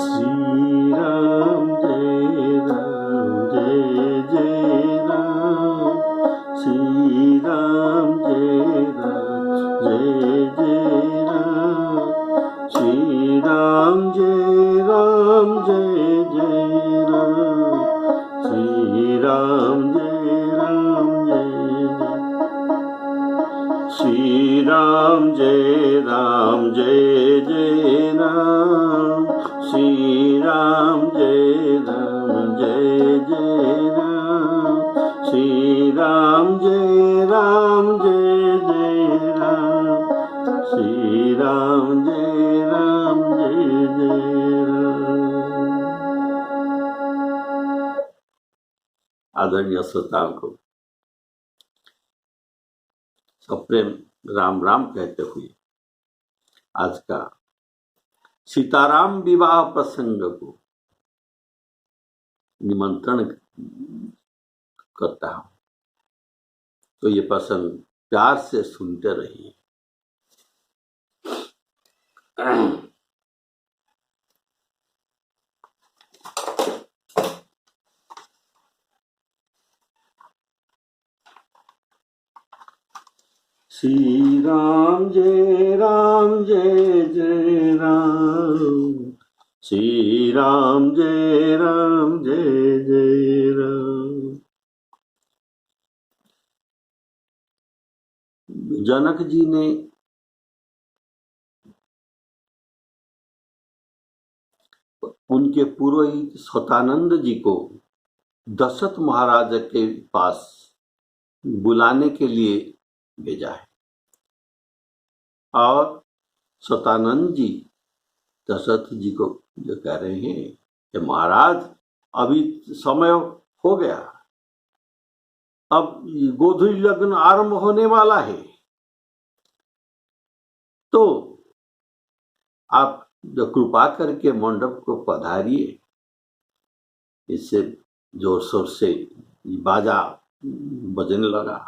श्री राम जय जय राम, श्री राम जय जय राम, श्री राम जय जय राम, श्री राम श्री राम जय जय राम, श्री राम जय जय राम, श्री राम जय जय राम, श्री राम जय जय राम। आदरणीय श्रोताओं को सप्रेम राम राम कहते हुए आज का सीताराम विवाह प्रसंग को निमंत्रण करता हूं, तो ये प्रसंग प्यार से सुनते रहिए। श्री राम जय जय राम, श्री राम जय जय राम। जनक जी ने उनके पुरोहित शतानंद जी को दशरथ महाराज के पास बुलाने के लिए भेजा है और शतानंद जी दशरथ जी को जो कह रहे हैं कि महाराज अभी समय हो गया, अब गोधूली लग्न आरंभ होने वाला है, तो आप जो कृपा करके मंडप को पधारिए। इससे जोर शोर से बाजा बजने लगा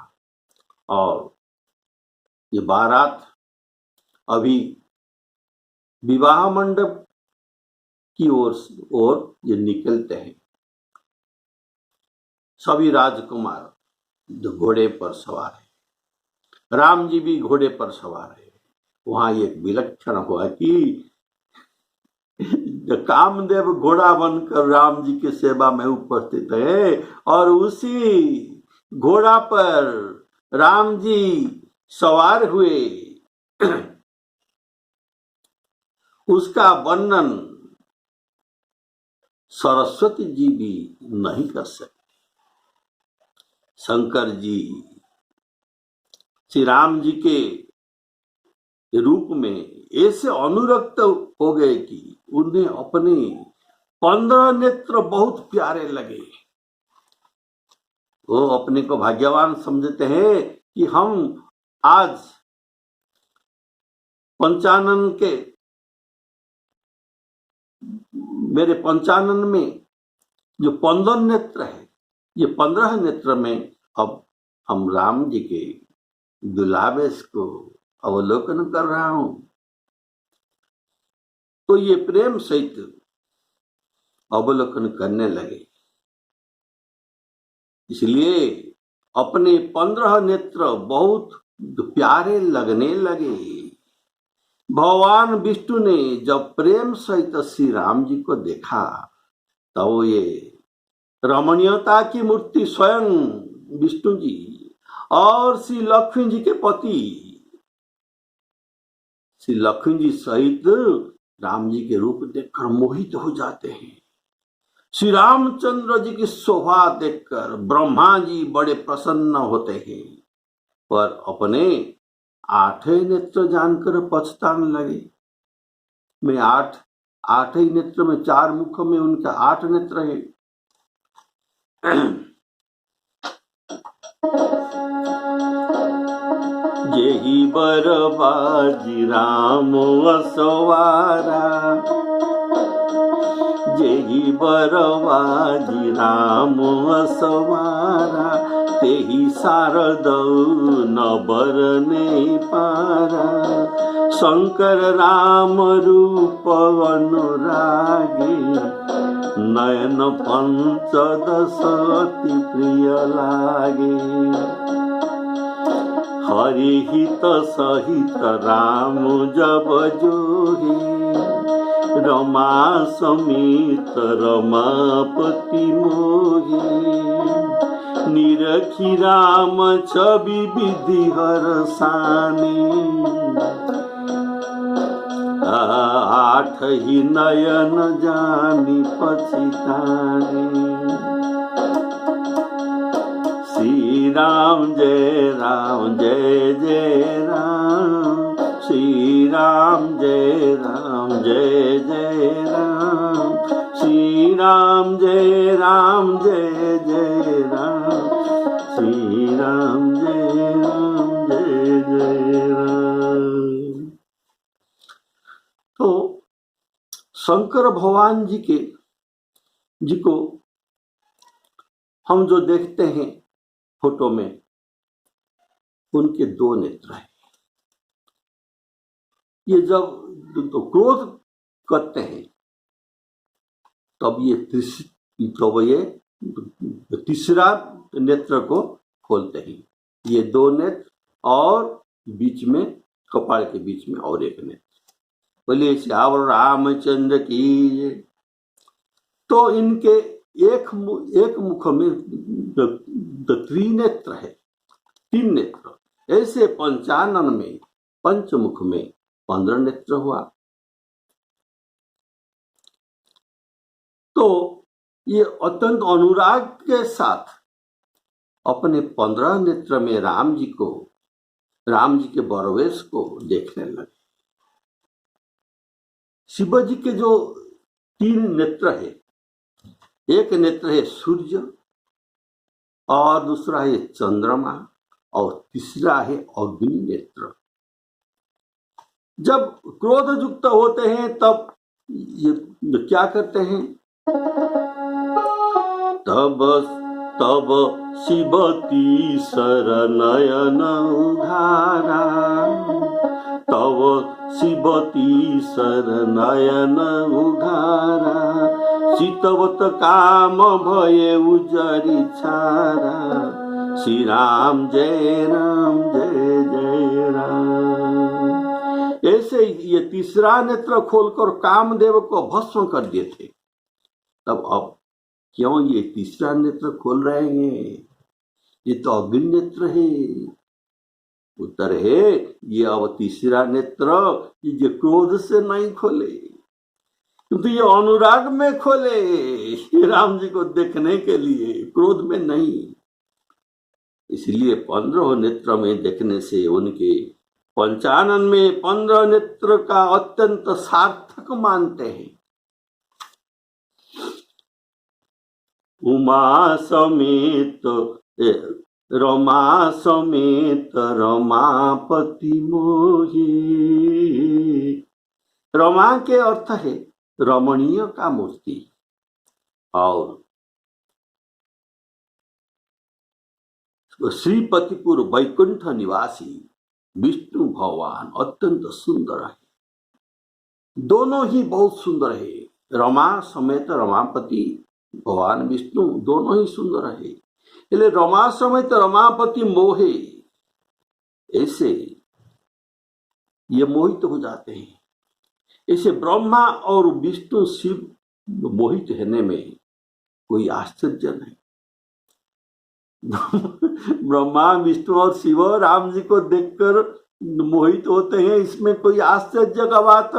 और ये बारात अभी विवाह मंडप की ओर ये निकलते हैं। सभी राजकुमार जो घोड़े पर सवार है, राम जी भी घोड़े पर सवार है। वहां एक विलक्षण हुआ कि कामदेव घोड़ा बनकर राम जी की सेवा में उपस्थित है और उसी घोड़ा पर राम जी सवार हुए। उसका वर्णन सरस्वती जी भी नहीं कर सकते। शंकर जी श्री राम जी के रूप में ऐसे अनुरक्त हो गए कि उन्हें अपने 15 नेत्र बहुत प्यारे लगे। वो अपने को भाग्यवान समझते हैं कि हम आज पंचानन के मेरे पंचानन में जो 15 नेत्र है, ये 15 नेत्र में अब हम राम जी के दुलावेश को अवलोकन कर रहा हूं। तो ये प्रेम सहित अवलोकन करने लगे। इसलिए अपने 15 नेत्र बहुत प्यारे लगने लगे। भगवान विष्णु ने जब प्रेम सहित श्री राम जी को देखा तो ये रमणीयता की मूर्ति स्वयं विष्णु जी और श्री लक्ष्मी जी के पति श्री लक्ष्मी जी सहित राम जी के रूप देखकर मोहित हो जाते हैं। श्री रामचंद्र जी की शोभा देखकर ब्रह्मा जी बड़े प्रसन्न होते हैं, पर अपने 8 नेत्र जानकर पछताने लगे। मैं 8 ही नेत्र में 4 मुख में उनका 8 नेत्र है। जेहि बर बाजी राम असवारा, जेहि बर बाजी राम असवारा, तेहि शारद न बरने पारा, शंकर राम रूप अनुरागी, नयन पंचदश अति प्रिय लागे। हरि हित सहित राम जब जोही, रमा समेत रमापति मोही, निरखी राम छवि विधि हरसानी, आठ ही नयन जानी पछितानी। श्री राम जय जय राम, श्री राम जय जय राम, श्री राम जय जय राम, श्री राम जय जय राम। तो शंकर भगवान जी को हम जो देखते हैं फोटो में, उनके दो नेत्र हैं। ये जब तो क्रोध करते हैं तब ये तीसरा नेत्र को खोलते हैं। ये दो नेत्र और बीच में कपाल के बीच में और एक नेत्र। बोलिए श्यावर रामचंद्र की। तो इनके एक मुख में त्रिनेत्र है, 3 नेत्र। ऐसे पंचानन में पंचमुख में 15 नेत्र हुआ। तो ये अत्यंत अनुराग के साथ अपने 15 नेत्र में राम जी के बरवेश को देखने लगे। शिव जी के जो 3 नेत्र है, एक नेत्र है सूर्य, और दूसरा है चंद्रमा, और तीसरा है अग्नि नेत्र। जब क्रोध युक्त होते हैं तब ये क्या करते हैं? तब शिवती शरणयन उघारा, तब शिवती शरणयन उघारा, शीतवत काम भये उजरी छारा, श्री राम जय जय राम। ऐसे ये तीसरा नेत्र खोलकर कामदेव को भस्म कर दिए थे। तब अब क्यों ये तीसरा नेत्र खोल रहे हैं? ये तो अग्नि नेत्र है। उत्तर है, ये अब तीसरा नेत्र ये क्रोध से नहीं खोले, किंतु ये अनुराग में खोले, श्री राम जी को देखने के लिए, क्रोध में नहीं। इसलिए 15 नेत्र में देखने से उनके पंचानन में 15 नेत्र का अत्यंत सार्थक मानते हैं। उमा समेत रमा समेत रमापति मोही। रमा के अर्थ है रमणीय का मूर्ति, और श्रीपतिपुर वैकुंठ निवासी विष्णु भगवान अत्यंत सुंदर है। दोनों ही बहुत सुंदर है। रमा समेत रमापति भगवान विष्णु दोनों ही सुंदर है। इसलिए रमा समेत रमापति मोहे, ऐसे ये मोहित हो जाते हैं। ऐसे ब्रह्मा और विष्णु शिव मोहित होने में कोई आश्चर्य नहीं। ब्रह्मा विष्णु और शिव राम जी को देखकर मोहित होते हैं, इसमें कोई आश्चर्य का बात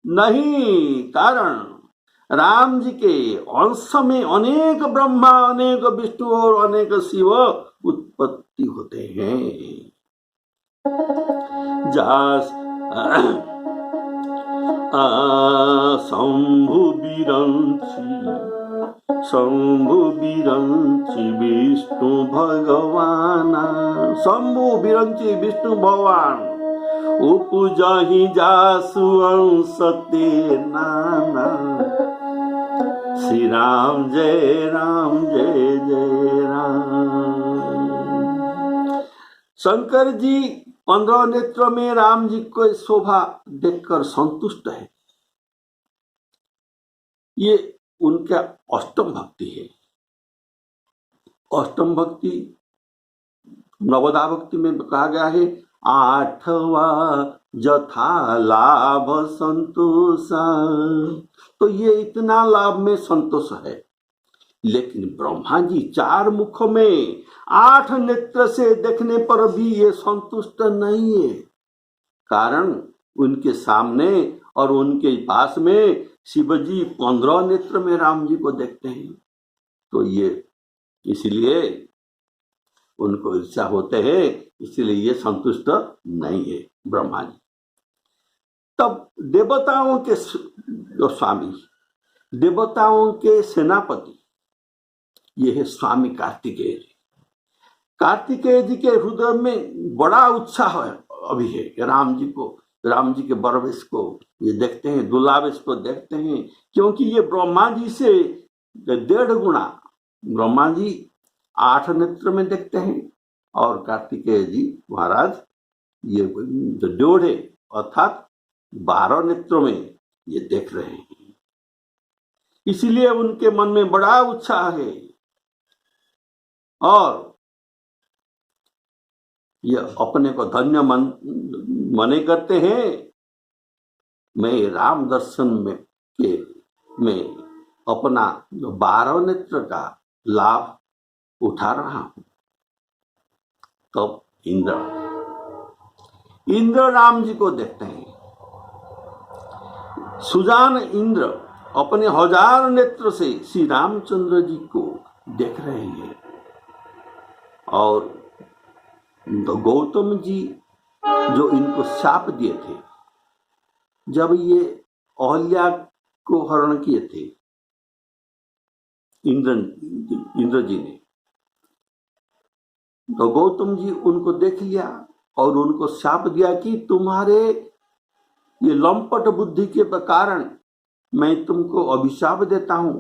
नहीं। कारण राम जी के अंश में अनेक ब्रह्मा, अनेक विष्णु और अनेक शिव उत्पत्ति होते हैं। शंभु विरंची विष्णु भगवान, शंभु विरंची विष्णु भगवान, उपजहि जासु अंश ते नाना, श्री राम जय जय राम। शंकर जी 15 नेत्र में राम जी को शोभा देखकर संतुष्ट है। ये उनका अष्टम भक्ति है। अष्टम भक्ति नवदा भक्ति में कहा गया है, आठवा जथा लाभ संतोष। तो ये इतना लाभ में संतोष है। लेकिन ब्रह्मा जी 4 मुख में 8 नेत्र से देखने पर भी ये संतुष्ट नहीं है। कारण उनके सामने और उनके पास में शिव जी 15 नेत्र में राम जी को देखते हैं। तो ये इसलिए उनको ईर्ष्या होते हैं, इसलिए ये संतुष्ट नहीं है ब्रह्मा जी। तब देवताओं के जो स्वामी, देवताओं के सेनापति, ये है स्वामी कार्तिकेय जी। कार्तिकेय जी के हृदय में बड़ा उत्साह अभी है राम जी को, राम जी के बरवेश को ये देखते हैं, दुलावेश को देखते हैं। क्योंकि ये ब्रह्मा जी से 1.5 गुना, ब्रह्मा जी 8 नेत्र में देखते हैं और कार्तिकेय जी महाराज ये जो 1.5 है अर्थात 12 नेत्रों में ये देख रहे हैं। इसलिए उनके मन में बड़ा उत्साह है और ये अपने को धन्य मने करते हैं। मैं राम दर्शन में अपना 12 नेत्र का लाभ उठा रहा हूं। तब इंद्र राम जी को देखते हैं। सुजान इंद्र अपने 1000 नेत्र से श्री रामचंद्र जी को देख रहे हैं और गौतम जी जो इनको शाप दिए थे, जब ये अहल्या को हरण किए थे इंद्र जी ने, तो गौतम जी उनको देख लिया और उनको शाप दिया कि तुम्हारे ये लंपट बुद्धि के कारण मैं तुमको अभिशाप देता हूं,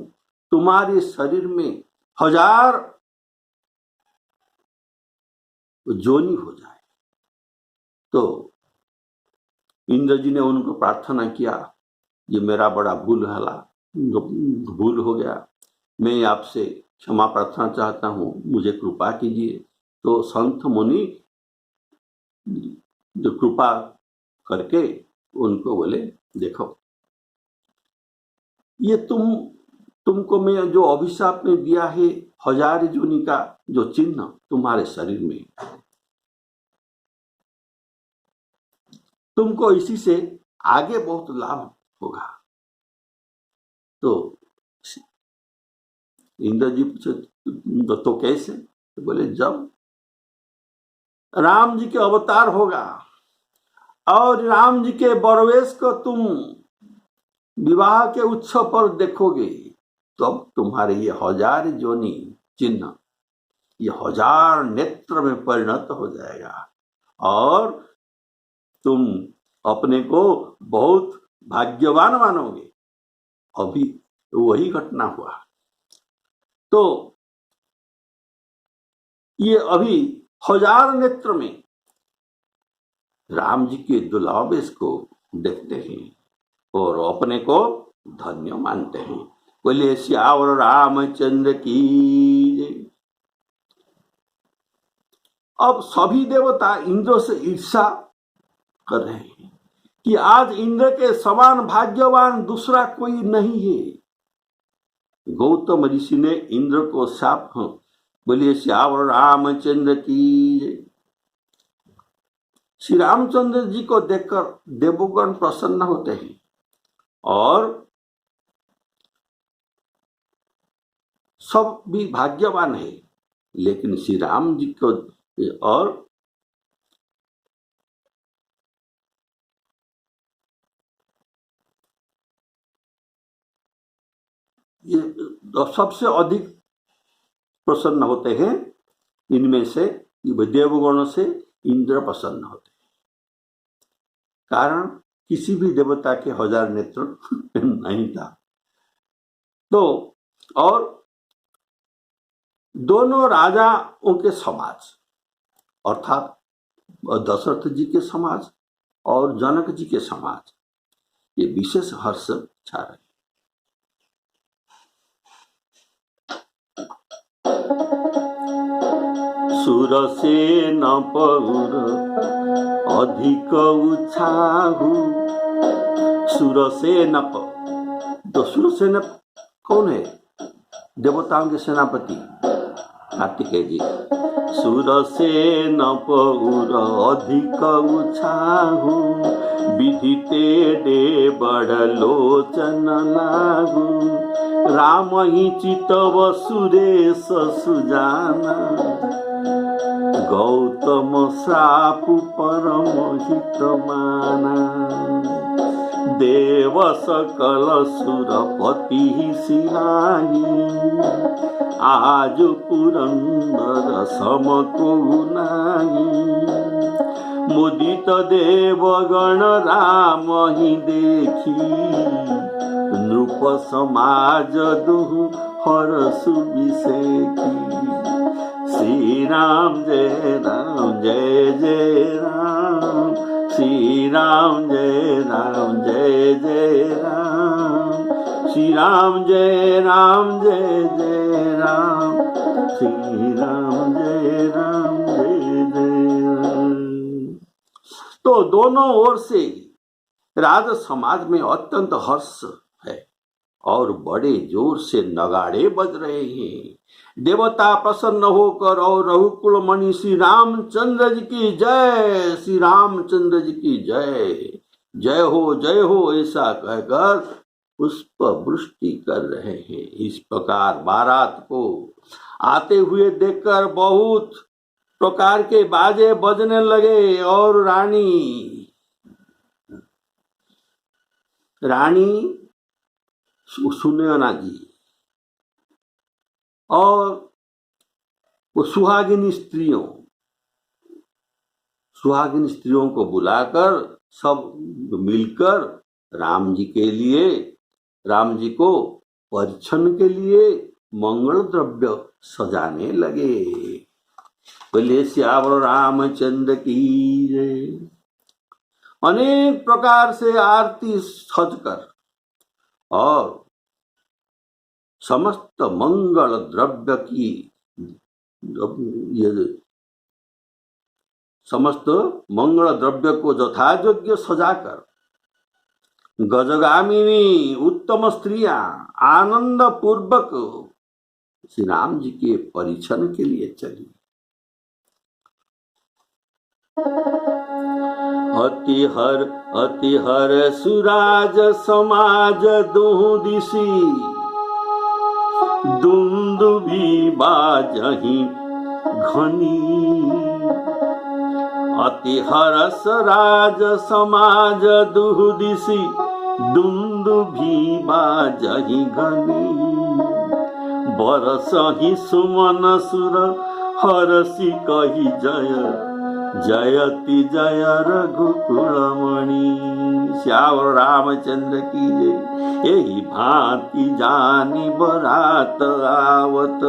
तुम्हारे शरीर में 1000 जोनी हो जाए। तो इंद्र जी ने उनको प्रार्थना किया, ये मेरा बड़ा भूल हो गया, मैं आपसे क्षमा प्रार्थना चाहता हूं, मुझे कृपा कीजिए। तो संत मुनि जो कृपा करके उनको बोले, देखो ये तुमको मैं जो अभिशाप में दिया है 1000 जोनी का जो चिन्ह तुम्हारे शरीर में, तुमको इसी से आगे बहुत लाभ होगा। तो इंद्र जी पूछे तो कैसे? तो बोले जब राम जी के अवतार होगा और राम जी के बरवेश को तुम विवाह के उत्सव पर देखोगे, तब तुम्हारे ये 1000 जोनी चिन्ह ये 1000 नेत्र में परिणत हो जाएगा और तुम अपने को बहुत भाग्यवान मानोगे। अभी वही घटना हुआ। तो ये अभी 1000 नेत्र में राम जी के दुलावेश को देखते हैं और अपने को धन्य मानते हैं। बोले श्यावर रामचंद्र की जय। अब सभी देवता इंद्र से ईर्ष्या कर रहे हैं कि आज इंद्र के समान भाग्यवान दूसरा कोई नहीं है। गौतम ऋषि ने इंद्र को शाप, बोलिए श्यावर रामचंद्र की जय। श्री रामचंद्र जी को देखकर देवगण प्रसन्न होते हैं और सब भी भाग्यवान है, लेकिन श्री राम जी को और ये सबसे अधिक प्रसन्न होते हैं। इनमें से देवगणों से इंद्र प्रसन्न होते हैं, कारण किसी भी देवता के 1000 नेत्र नहीं था। तो और दोनों राजाओं के समाज अर्थात दशरथ जी के समाज और जनक जी के समाज ये विशेष हर्ष छा रहे। सुरसेन पौर अधिक उछाहु। सुरसेनप, तो सुरसेनप कौन है? देवताओं के सेनापति कार्तिकेय जी। सुरसेन पौर अधिक उछाहु, विधिते डे बड़ लोचन लागु। राम ही चितव सुरेश सुजाना, गौतम श्रापु परम हित माना। देव सकल सुरपति सिहाई, आज पुरंदर समको नाही। मुदित देवगण राम ही देखी, नृप समाज दुहु हरसु विसेखी। श्री राम जय राम जय जय राम, श्री राम जय राम जय जय राम, श्री राम जय राम जय जय राम, श्री राम जय राम जय जय राम। तो दोनों ओर से राज समाज में अत्यंत हर्ष है और बड़े जोर से नगाड़े बज रहे हैं। देवता प्रसन्न होकर और रघुकुल मणि श्री रामचंद्र जी की जय, श्री रामचंद्र जी की जय, जय हो ऐसा कहकर पुष्प वृष्टि कर रहे हैं। इस प्रकार बारात को आते हुए देखकर बहुत प्रकार के बाजे बजने लगे और रानी सुनैना जी और वो सुहागिनी स्त्रियों को बुलाकर सब मिलकर राम जी को परिछन के लिए मंगल द्रव्य सजाने लगे। बोले श्यावर रामचंद्र की जय। अनेक प्रकार से आरती सजकर और समस्त मंगल द्रव्य की समस्त मंगल द्रव्य को यथायोग्य सजाकर गजगामिनी उत्तम स्त्रियां आनंद पूर्वक श्री राम जी के परिछन के लिए चली। अति हर सुराज समाज दुहु दिशी, दुंदुभी बाजहि घनी। अति हरस राज समाज दुहु दिशी, दुंदुभी बाजहि घनी। बरसहि सुमन सुर हरसि कहि जय, जयति जय रघुकुलमणि। श्यावर रामचंद्र की जय। यही भांति जानी बरात आवत,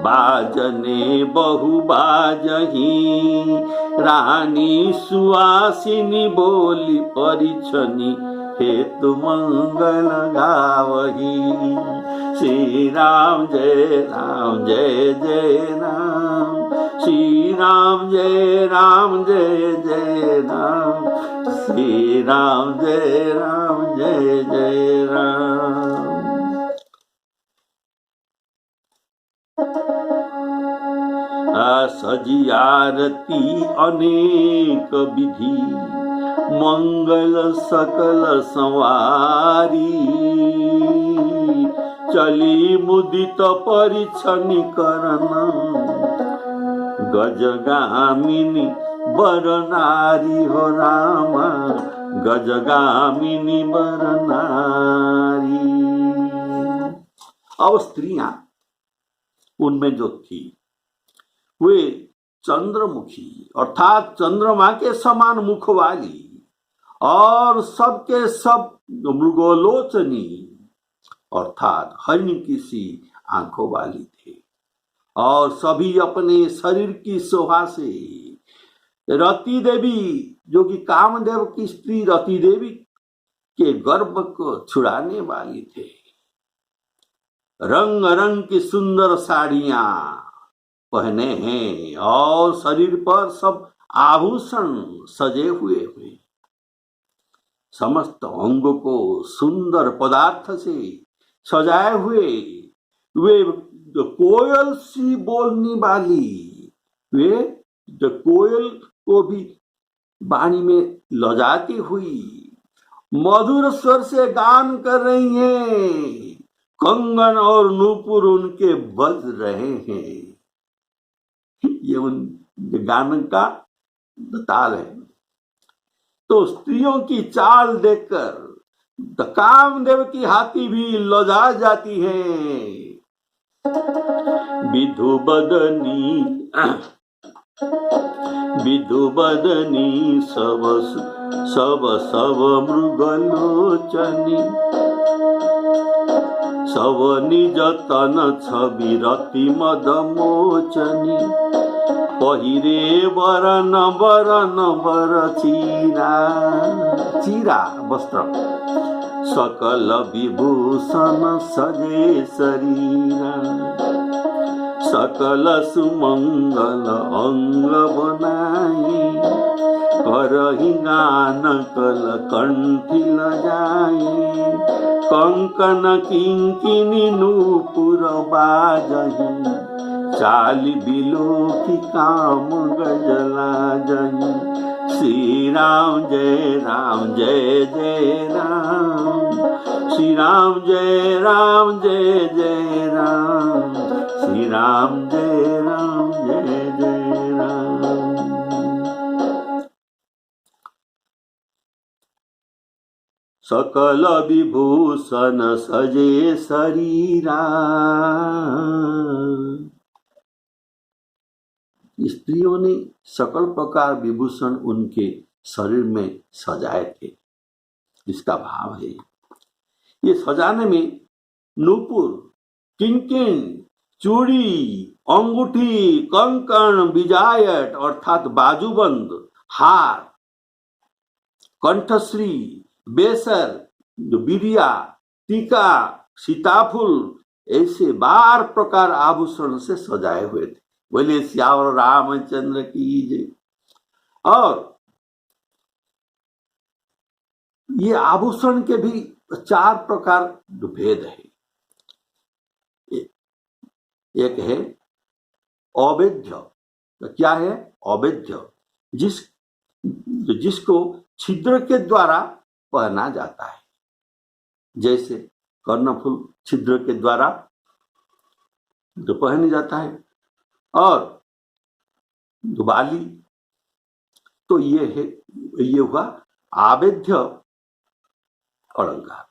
बाजने बहु बाजही। रानी सुआसिनी बोली परिछनी, हेतु मंगल गावही। श्री राम जय राम जय जय राम, श्री राम जय राम जय जय राम, श्री राम जय राम जय जय राम। सजी आरती अनेक विधि, मंगल सकल संवारी। चली मुदित परिछनि करना, गजगामिनी बर नारी हो रामा, गजगामिनी बर नारी। अब स्त्रियां उनमें जो थी वे चंद्रमुखी अर्थात चंद्रमा के समान मुख वाली और सबके सब मृगोलोचनी अर्थात हरिणी की सी आंखों वाली थे और सभी अपने शरीर की शोभा से रति देवी जो कि कामदेव की स्त्री रति देवी के गर्भ को छुड़ाने वाली थे। रंग रंग की सुंदर साड़ियां पहने हैं और शरीर पर सब आभूषण सजे हुए हैं। समस्त अंगों को सुंदर पदार्थ से सजाए हुए वे कोयल सी बोलने वाली, वे कोयल को भी वाणी में लजाती हुई मधुर स्वर से गान कर रही हैं। कंगन और नूपुर उनके बज रहे हैं। ये उन गान का ताल है। तो स्त्रियों की चाल देखकर कामदेव की हाथी भी लजा जाती है। विधु बदनी सब मृगलोचनी, सब निज तन छवि रति मदमोचनी, पहिरे वरन वर चीरा वस्त्र, सकल विभूषण सजे शरीरा, सकल सुमंगल अंग बनाई, करहि गान कल कंठी लजाई, कंकन किंकिनी नूपुर बाजही, चाली बिलोकी काम गजला जही। श्री राम जय राम जय जय राम, श्री राम जय राम जय जय राम, श्री राम जय राम जय जय राम। सकल विभूषण सजे शरीरा, स्त्रियों ने सकल प्रकार विभूषण उनके शरीर में सजाए थे। इसका भाव है ये सजाने में नूपुर, किंकिन, चूड़ी, अंगूठी, कंकण, बिजायट अर्थात बाजूबंद, हार, कंठश्री, बेसर, बिरिया, टीका, सीताफुल ऐसे 12 प्रकार आभूषण से सजाए हुए थे। बोले श्यावर रामचंद्र की जय। और ये आभूषण के भी 4 प्रकार भेद है। एक है अवैध। क्या है? अवैध, जिसको छिद्र के द्वारा पहना जाता है, जैसे कर्णफूल छिद्र के द्वारा जो पहना जाता है, और बाली, तो ये हुआ अवैध अलंकार।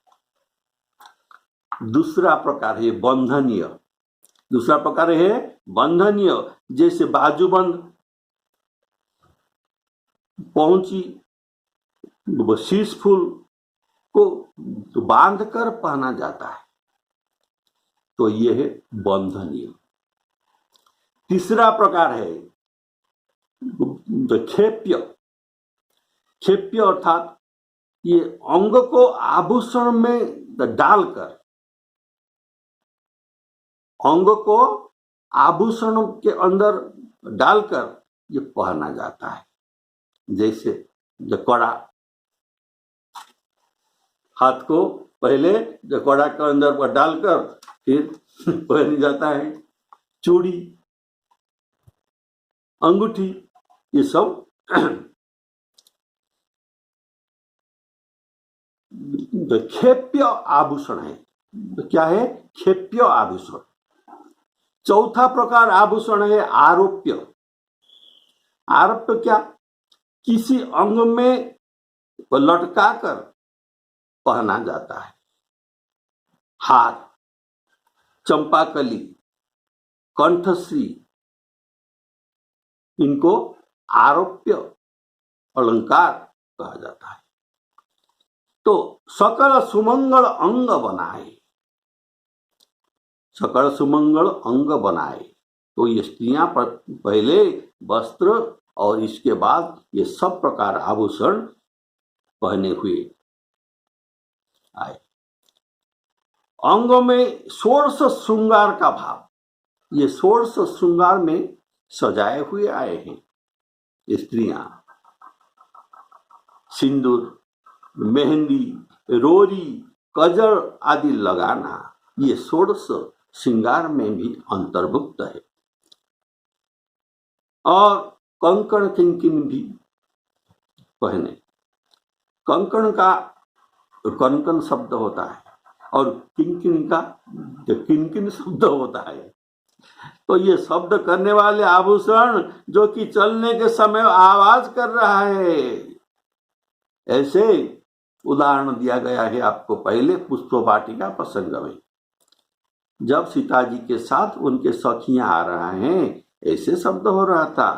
दूसरा प्रकार है बंधनीय। दूसरा प्रकार है बंधनीय, जैसे बाजूबंद, पहुंची, शीश फूल को बांध कर पहना जाता है, तो यह है बंधनीय। तीसरा प्रकार है खेप्य। खेप्य अर्थात ये अंग को आभूषण में डालकर, अंग को आभूषण के अंदर डालकर ये पहना जाता है, जैसे जकड़ा, हाथ को पहले जकड़ा के अंदर डालकर फिर पहना जाता है। चूड़ी, अंगूठी, ये सब खेप्य आभूषण है। क्या है? खेप्य आभूषण। चौथा प्रकार आभूषण है आरोप्य। आरोप्य क्या? किसी अंग में लटका कर पहना जाता है। हार, चंपाकली, कंठश्री, इनको आरोप्य अलंकार कहा जाता है। तो सकल सुमंगल अंग बनाए, सकल सुमंगल अंग बनाए, तो ये स्त्रियां पहले वस्त्र और इसके बाद ये सब प्रकार आभूषण पहने हुए आए। अंगों में षोडश श्रृंगार का भाव, ये षोडश श्रृंगार में सजाए हुए आए हैं। स्त्रियां सिंदूर, मेहंदी, रोरी, कजर आदि लगाना ये षोडश श्रृंगार में भी अंतर्भुक्त है। और कंकण किंकिन भी पहने। कंकण का कनकन शब्द होता है और किंकिन का किनकिन शब्द होता है। तो ये शब्द करने वाले आभूषण जो कि चलने के समय आवाज कर रहा है, ऐसे उदाहरण दिया गया है आपको पहले पुष्पवाटिका प्रसंग में। जब सीता जी के साथ उनके सखियां आ रहे हैं, ऐसे शब्द हो रहा था।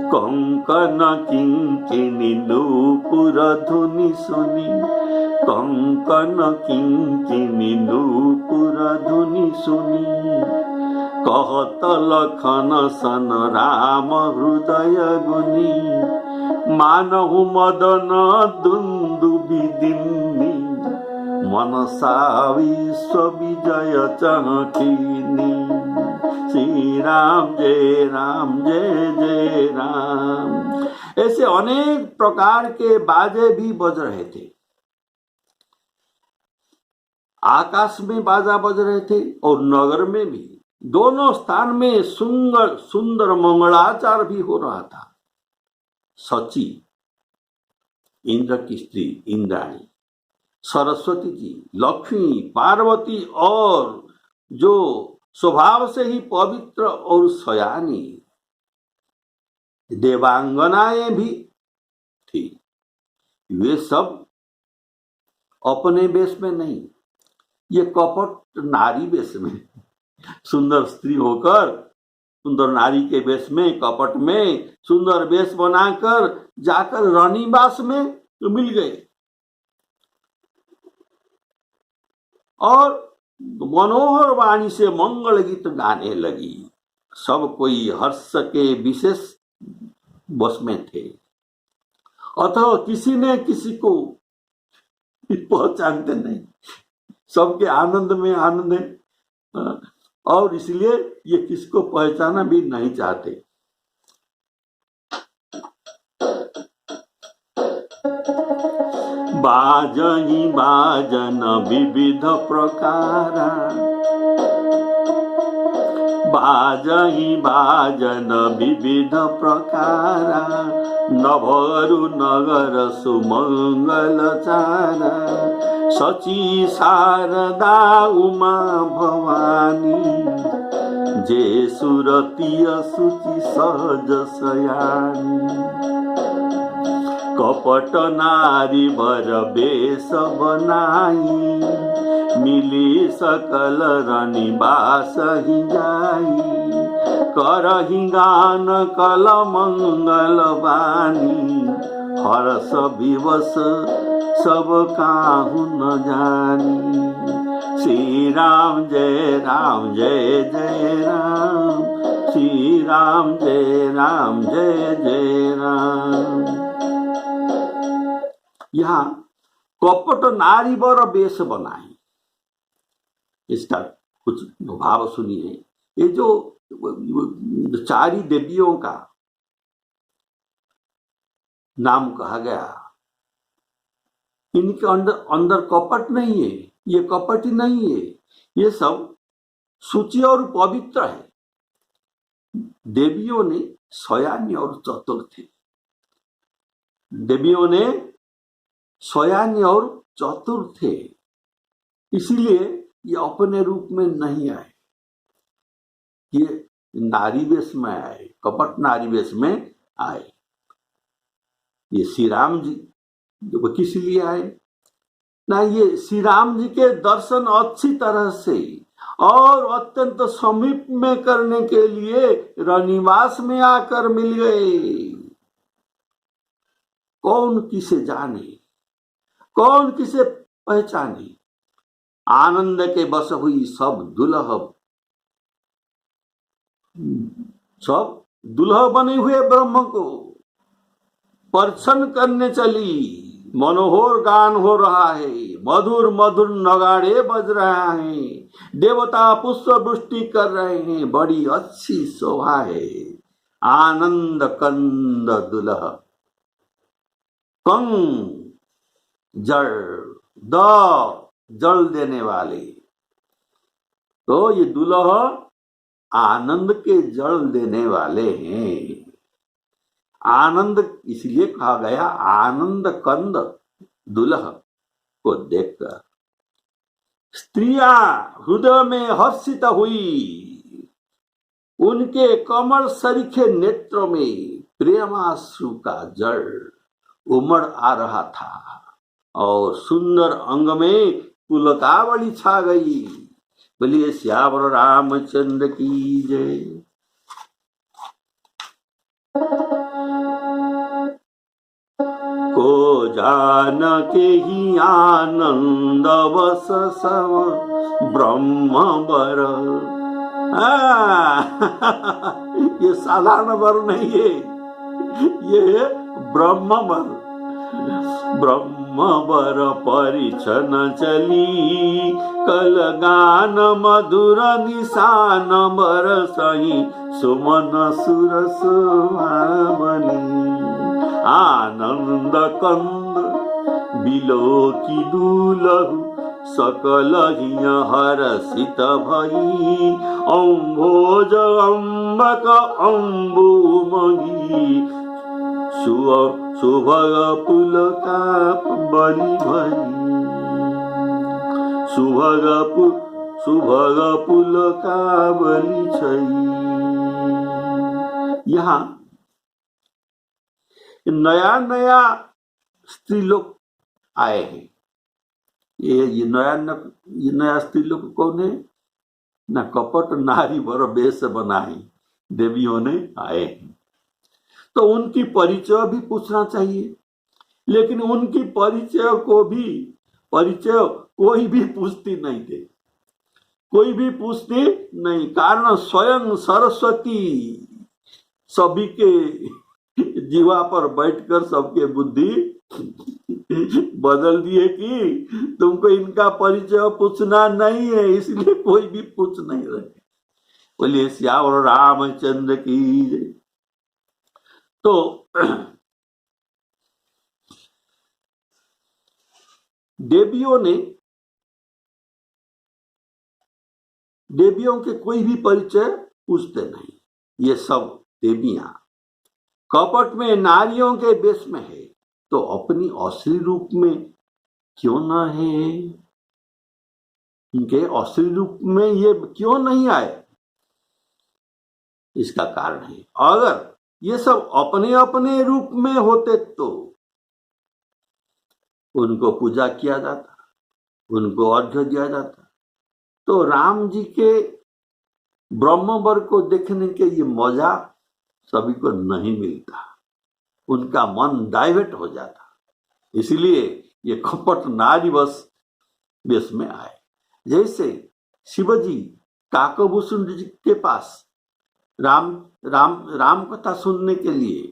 कंकन किंकिनी नूपुर धुनि सुनी, कंकन किंकिनी नूपुर धुनि सुनी, कहत लखन सन राम हृदय गुनी, मानहु मदन दुंदुभि दिन्नी, मनसा विश्व विजय चहकिनी। श्री राम जय राम जय जय राम। ऐसे अनेक प्रकार के बाजे भी बज रहे थे। आकाश में बाजा बज रहे थे और नगर में भी, दोनों स्थान में सुंदर सुंदर मंगलाचार भी हो रहा था। सची, इंद्र की स्त्री इंद्राणी, सरस्वती जी, लक्ष्मी, पार्वती और जो स्वभाव से ही पवित्र और सयानी देवांगनाएं भी थी। वे सब अपने वेश में नहीं, ये कपट नारी वेश में, सुंदर स्त्री होकर सुंदर नारी के वेश में, कपट में सुंदर वेश बनाकर जाकर रानीवास में मिल गए और मनोहर वाणी से मंगल गीत गाने लगी। सब कोई हर्ष के विशेष बस में थे, अतः किसी ने किसी को पहचानते नहीं, सबके आनंद में आनंद है और इसलिए ये किसको पहचाना भी नहीं चाहते। बाजही बाजन विविध प्रकारा, बाजही बाजन विविध प्रकारा, नभरु नगर सुमंगल चारा, सची शारदा उमा भवानी, जे सुरतीय सुचि सहज सयानी, कपट नारी वर बेश बनाई, मिली सकल रनिवास ही जाई, करही गान कल मंगल बानी, हर्ष विवश सब काहू न जानी। श्री राम जय राम जय जय राम, श्री राम जय राम जय जय राम। यहाँ कपट नारी वर वेश बनाए, इसका कुछ भाव सुनिए। ये जो चारी देवियों का नाम कहा गया, इनके अंदर कपट नहीं है, ये कपटी नहीं है, ये सब शुचि और पवित्र है। देवियों ने सयानी और चतुर थे, देवियों ने सयानी और चतुर थे, इसीलिए ये अपने रूप में नहीं आए, ये नारी वेश में आए, कपट नारी वेश में आए। ये श्री राम जी किस लिए आए ना, ये श्री राम जी के दर्शन अच्छी तरह से और अत्यंत समीप में करने के लिए रनिवास में आकर मिल गए। कौन किसे जाने, कौन किसे पहचाने, आनंद के बस हुई सब दुल्हन, सब दुल्हा बने हुए ब्रह्म को प्रसन्न करने चली। मनोहर गान हो रहा है, मधुर मधुर नगाड़े बज रहा है, देवता पुष्प वृष्टि कर रहे हैं, बड़ी अच्छी शोभा है। आनंद कंद दुल्हा कंग जल द जल देने वाले। तो ये दुल्हा आनंद के जल देने वाले हैं। आनंद इसलिए कहा गया आनंद कंद दुल्हा को देखकर स्त्रियां हृदय में हर्षित हुई। उनके कमल सरीखे नेत्रों में प्रेमाश्रु का जल उमड़ आ रहा था और सुंदर अंग में पुलकावली छा गई। बोलिए श्यावर रामचंद्र की जय। को जानके ही आनंद बस सब ब्रह्म बर। ये साधारण वर नहीं है, ये ब्रह्म वर। ब्रह्म बर परिछन चली कल गान मधुर निशान बर सही सुमन सुर सुहावनी। आनंद कंद बिलो की दूलहु सकल हिय हरसित भई। अम्भोज अम्बक अम्बु मगी सुभग पुलका बलि भई। सुभग पुलका बलि छई। यहाँ नया नया स्त्री लोग आए हैं। ये नया स्त्री लोग कौन है? ना कपट नारी वर बेश बनाई देवियों ने आए हैं। तो उनकी परिचय भी पूछना चाहिए, लेकिन उनकी परिचय कोई भी पूछती नहीं थे, कोई भी पूछती नहीं। कारण स्वयं सरस्वती सभी के जीवा पर बैठकर सबके बुद्धि बदल दिए कि तुमको इनका परिचय पूछना नहीं है, इसलिए कोई भी पूछ नहीं रहे। बोलिए श्यावर रामचंद्र की। तो देवियों के कोई भी परिचय पूछते नहीं। ये सब देवियां कपट में नारियों के वेश में है, तो अपनी असली रूप में क्यों न है? इनके असली रूप में ये क्यों नहीं आए? इसका कारण है, अगर ये सब अपने अपने रूप में होते तो उनको पूजा किया जाता, उनको अर्घ्य दिया जाता। तो राम जी के ब्रह्मवर को देखने के ये मजा सभी को नहीं मिलता, उनका मन डाइवर्ट हो जाता। इसलिए ये कपट नारी वेश में आए। जैसे शिवजी काकभूषण जी के पास राम कथा सुनने के लिए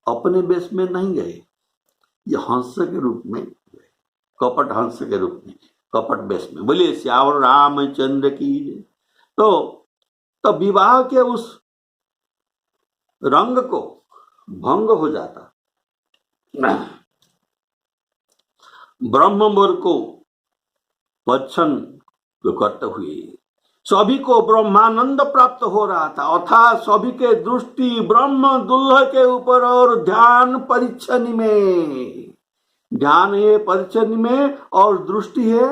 अपने वेश में नहीं गए, ये हंस के रूप में गए, कपट हंस के रूप में, कपट वेश में। बोलिए श्यावर रामचंद्र की। तो विवाह के उस रंग को भंग हो जाता। ब्रह्मवर को प्रसन्न करते हुए सभी को ब्रह्मानंद प्राप्त हो रहा था, अर्थात सभी के दृष्टि ब्रह्म दुल्हा के ऊपर और ध्यान परिच्छनि में, ध्यान है परिच्छनि में और दृष्टि है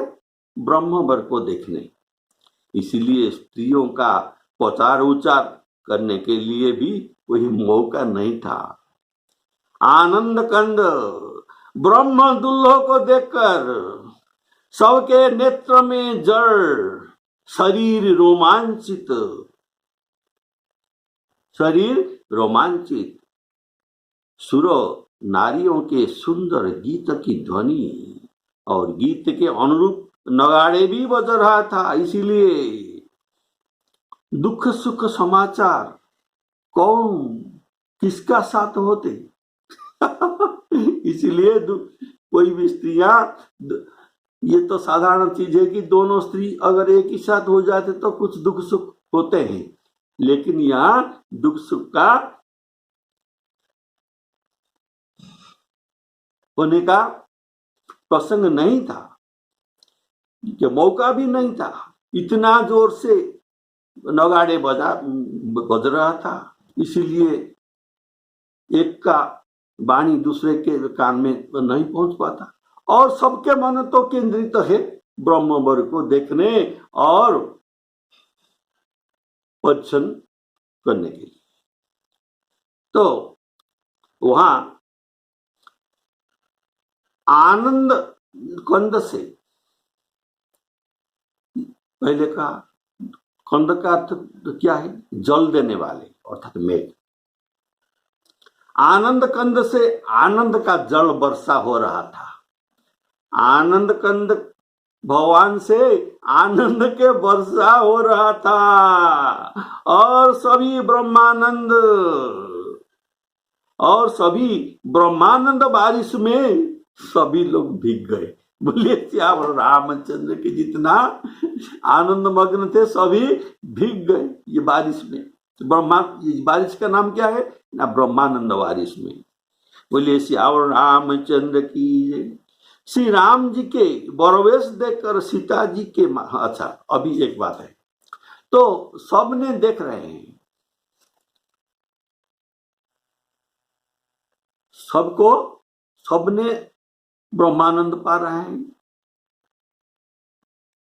ब्रह्मवर को देखने। इसलिए स्त्रियों का प्रचार उच्चार करने के लिए भी कोई मौका नहीं था। आनंद कंद ब्रह्म दुल्हा को देखकर सबके नेत्र में जल, शरीर रोमांचित, सुर नारियों के सुंदर गीत की ध्वनि और गीत के अनुरूप नगाड़े भी बज रहा था। इसीलिए दुख सुख समाचार कौन किसका साथ होते। इसलिए कोई भी स्त्रियां, ये तो साधारण चीज है कि दोनों स्त्री अगर एक ही साथ हो जाते तो कुछ दुख सुख होते हैं, लेकिन यहाँ दुख सुख का होने का प्रसंग नहीं था, कि मौका भी नहीं था। इतना जोर से नगाड़े बज रहा था, इसीलिए एक का वाणी दूसरे के कान में नहीं पहुंच पाता। और सबके मन तो केंद्रित है ब्रह्मवर को देखने और परीक्षण करने के लिए। तो वहां आनंद कंद से, पहले का कंद का अर्थ क्या है? जल देने वाले अर्थात मेघ। आनंद कंद से आनंद का जल वर्षा हो रहा था। आनंद कंद भगवान से आनंद के वर्षा हो रहा था और सभी ब्रह्मानंद बारिश में सभी लोग भीग गए। बोलिए श्याम रामचंद्र के जितना आनंद मग्न थे सभी भीग गए ये बारिश में। ये बारिश का नाम क्या है ना? ब्रह्मानंद बारिश में। बोलिए श्याम रामचंद्र की। श्री राम जी के बरवेश देखकर सीता जी के, अच्छा अभी एक बात है, तो सबने देख रहे हैं, सबने ब्रह्मानंद पा रहे हैं।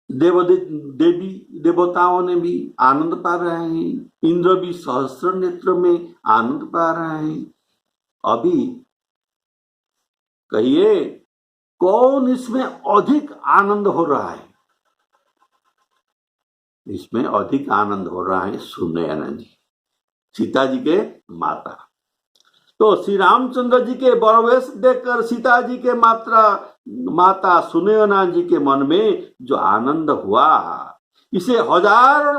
देवी देवताओं ने भी आनंद पा रहे हैं। इंद्र भी सहस्र नेत्र में आनंद पा रहे हैं। अभी कहिए कौन इसमें अधिक आनंद हो रहा है? इसमें अधिक आनंद हो रहा है सुनयना जी, सीता जी के माता। तो श्री रामचंद्र जी के बरवेश देखकर सीता जी के माता सुनयना जी के मन में जो आनंद हुआ, इसे हजार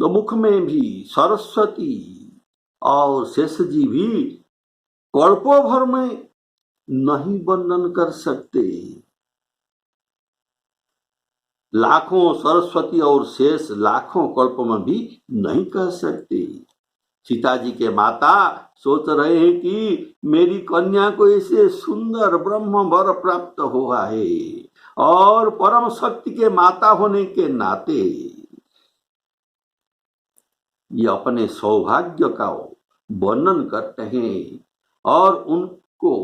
मुख में भी सरस्वती और शेष जी भी कल्पों भर में नहीं वर्णन कर सकते। लाखों सरस्वती और शेष लाखों कल्प में भी नहीं कह सकते। सीता जी के माता सोच रहे हैं कि मेरी कन्या को ऐसे सुंदर ब्रह्म वर प्राप्त हुआ है और परम शक्ति के माता होने के नाते ये अपने सौभाग्य का वर्णन करते हैं और उनको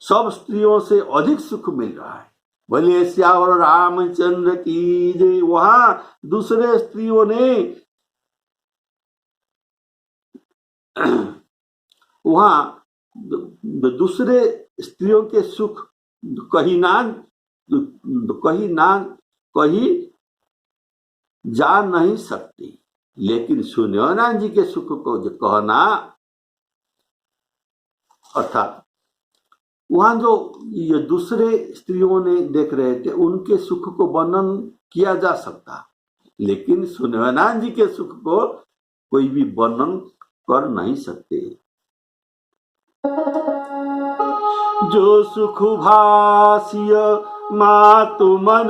सब स्त्रियों से अधिक सुख मिल रहा है। बोलिए श्याम रामचंद्र की जय। वहां दूसरे स्त्रियों ने दूसरे स्त्रियों के सुख कहीं जा नहीं सकती, लेकिन सुनयना जी के सुख को जो कहना, अर्थात वहां जो ये दूसरे स्त्रियों ने देख रहे थे उनके सुख को वर्णन किया जा सकता, लेकिन सुनयना जी के सुख को कोई भी वर्णन कर नहीं सकते। जो सुख भासिय मातु मन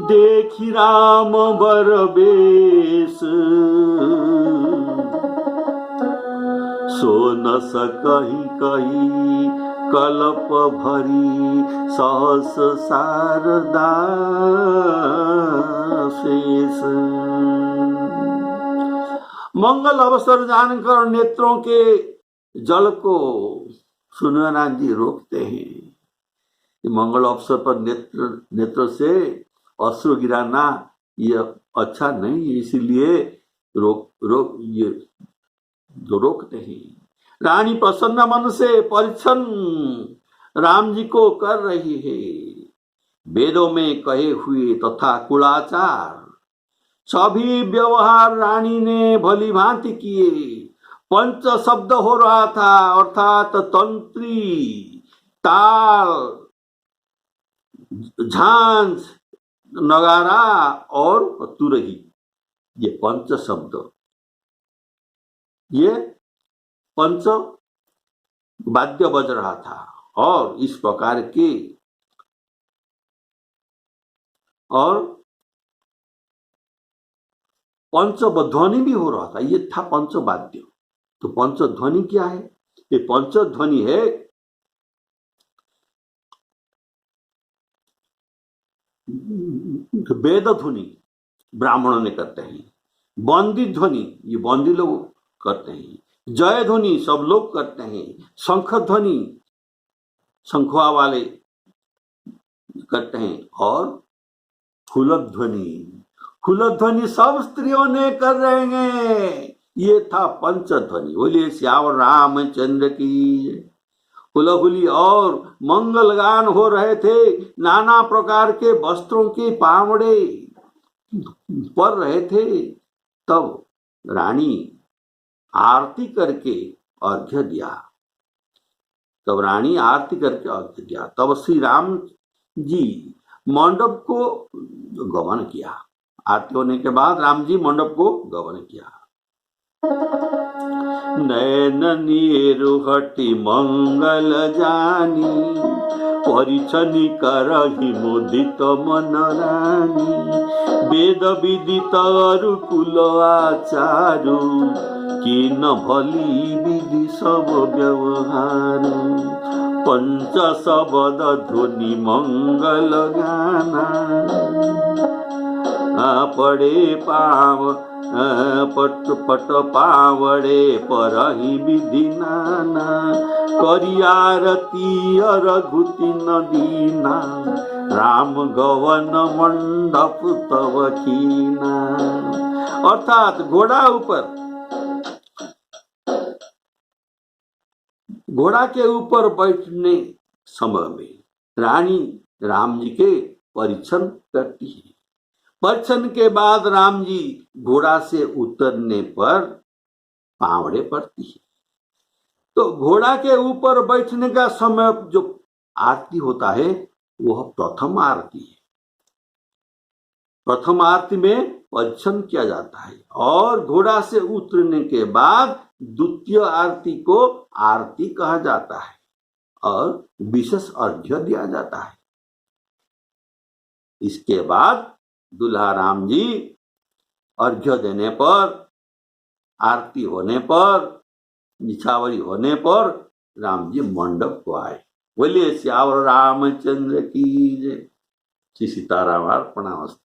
देखी राम बर बेश, सो न सकहि कही कल्प भरी सहस शारदा शेष। मंगल अवसर जानकर नेत्रों के जल को सुनयना जी रोकते हैं। मंगल अवसर पर नेत्र से अश्रु गिराना ये अच्छा नहीं है, इसीलिए रोकते हैं। रानी प्रसन्न मन से परीक्षण राम जी को कर रही है। वेदों में कहे हुए तथा कुलाचार सभी व्यवहार रानी ने भली भांति किए। पंच शब्द हो रहा था, अर्थात तंत्री, ताल, झांझ, नगारा और तुरही, ये पंच शब्द ये पंच वाद्य बज रहा था और इस प्रकार के और पंचध्वनि भी हो रहा था। ये था पंचवाद्य। तो पंचध्वनि क्या है? ये पंचध्वनि है वेद ध्वनि, ब्राह्मणों ने करते हैं। बंदी ध्वनि, ये बंदी लोग करते हैं। जय ध्वनि सब लोग करते हैं। शंख ध्वनि शंखुआ वाले करते हैं। और फूलध्वनि सब स्त्रियों ने कर रहे हैं। ये था पंचध्वनि। बोलिए श्यावर रामचंद्र की। हुलहुली और मंगल गान हो रहे थे। नाना प्रकार के वस्त्रों के पावड़े पर रहे थे। तब रानी आरती करके अर्घ्य दिया। तब श्री राम जी मंडप को गमन किया। आरती होने के बाद राम जी मंडप को गमन किया। नयन नीरु हटि मंगल जानी, परिछनि करहि मुदित मन रानी। वेद विदित अरुकुल आचारु, किन भली विधि सब व्यवहार। पंच शब्द ध्वनि मंगल गाना, पड़े पाव पट पट पावड़े परहि विधि नाना। करियारती रघुति नदीना, राम गवन मंडप तव कीना। अर्थात घोड़ा के ऊपर बैठने समय में रानी राम जी के परीक्षण करती है। परीक्षण के बाद राम जी घोड़ा से उतरने पर पावड़े पड़ती है। तो घोड़ा के ऊपर बैठने का समय जो आरती होता है वह प्रथम आरती है। प्रथम आरती में परीक्षण किया जाता है और घोड़ा से उतरने के बाद द्वितीय आरती को आरती कहा जाता है और विशेष अर्घ्य दिया जाता है। इसके बाद दूल्हा राम जी अर्घ्य देने पर, आरती होने पर, निछावरी होने पर राम जी मंडप को आए। बोलिए श्यावर रामचंद्र की जय। श्री सीताराम अर्पणामस्तु।